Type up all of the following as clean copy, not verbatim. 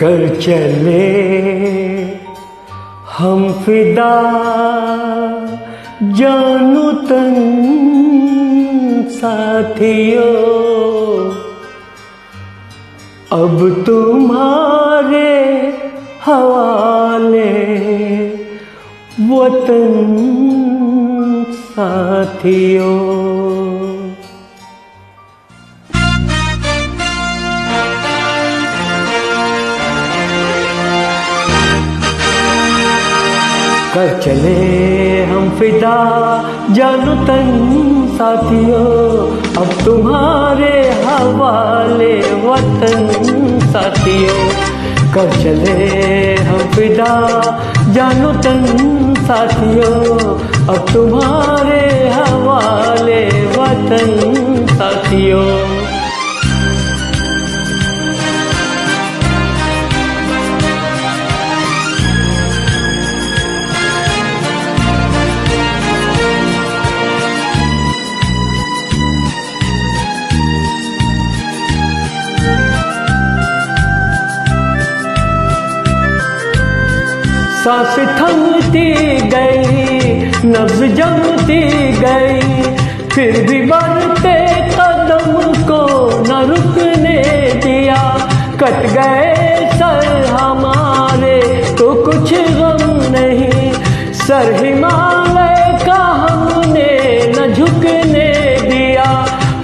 कर चले हम फिदा जानू तन साथियों, अब तुम्हारे हवाले वतन साथियों। कर चले हम फिदा जानू तन साथियों, अब तुम्हारे हवाले वतन साथियों। कर चले हम फिदा जानू तन साथियों, अब तुम्हारे हवाले वतन साथियों। सांस थमती गई, नब्ज जमती गई, फिर भी बढ़ते कदम को न रुकने दिया। कट गए सर हमारे तो कुछ गम नहीं, सर हिमालय का हमने न झुकने दिया।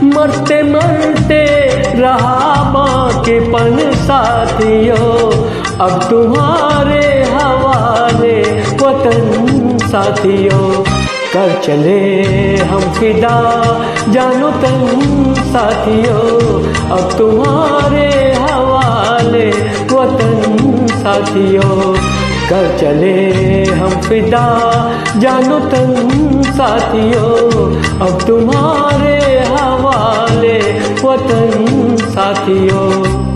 मरते मरते रहा बाकीपन साथियों, अब तुम्हारे हवाले वतन साथियों। कर चले हम फिदा जानो तन साथियों, अब तुम्हारे हवाले वतन साथियों। कर चले हम फिदा जानो तन साथियों, अब तुम्हारे हवाले वतन साथियों।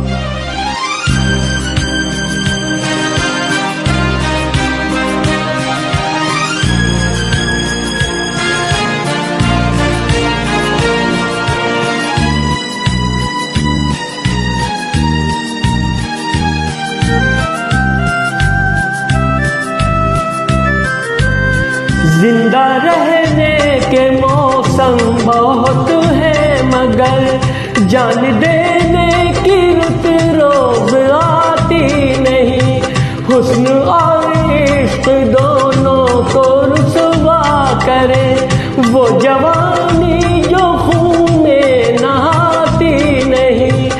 जिंदा रहने के मौसम बहुत है, मगर जान देने की रुत रोज आती नहीं। हुस्न और इश्क दोनों को रुसवा करे, वो जवानी जो खून में नहाती नहीं।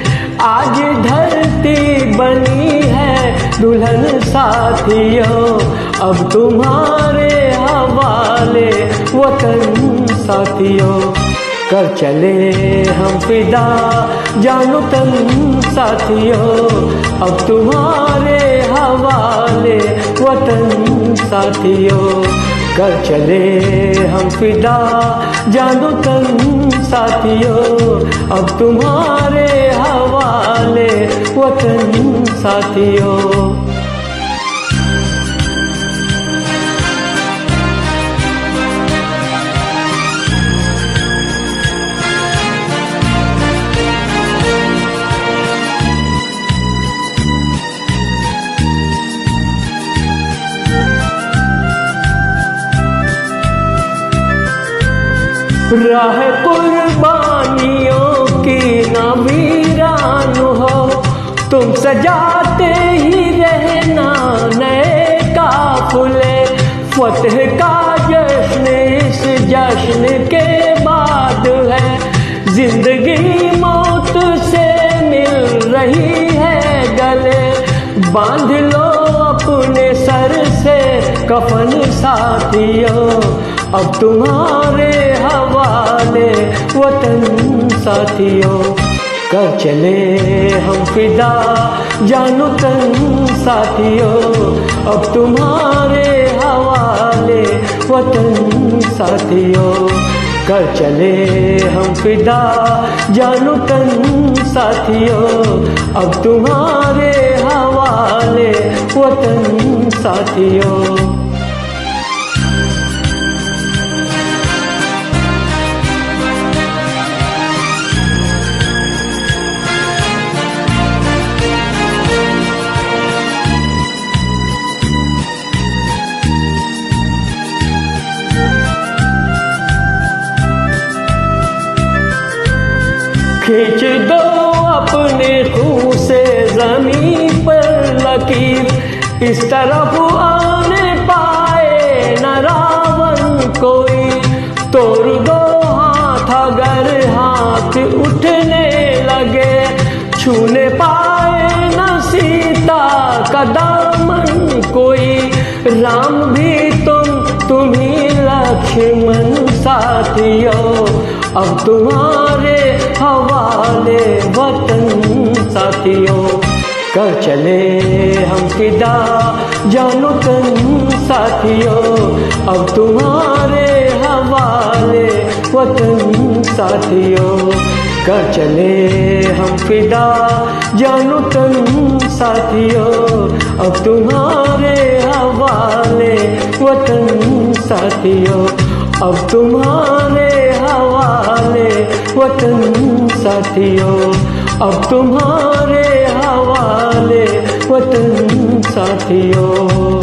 आज धरती बनी है दुल्हन साथियों, अब तुम्हारे हवाले वतन साथियों। कर चले हम फिदा जानो तन साथियों, अब तुम्हारे हवाले वतन साथियों। कर चले हम फिदा जानो तन साथियों, अब तुम्हारे हवाले वतन साथियों। राह कुर्बानियों की ना वीरान हो, तुम सजाते ही रहना नए काफिले। फतह का जश्न इस जश्न के बाद है, जिंदगी मौत से मिल रही है गले। बांध लो अपने सर से कफन साथियों, अब तुम्हारे हवाले वतन साथियों। कर चले हम फिदा जानो तन साथियों, अब तुम्हारे हवाले वतन साथियों। कर चले हम फिदा जानो तन साथियों, अब तुम्हारे हवाले वतन साथियों। खींच दो अपने खून से जमीन पर लकीर, इस तरफ आने पाए न रावण कोई। तोड़ दो हाथ अगर हाथ उठने लगे, छूने पाए न सीता का दामन कोई। राम भी तुम ही लक्ष्मण साथियों, अब तुम्हारे हवाले वतन साथियों। कर चले हम फिदा जानो तन साथियों, अब तुम्हारे हवाले वतन साथियों। कर चले हम फिदा जानो तन साथियों, अब तुम्हारे हवाले वतन साथियों। अब तुम्हारे हवाले वतन साथियों, अब तुम्हारे हवाले वतन साथियों।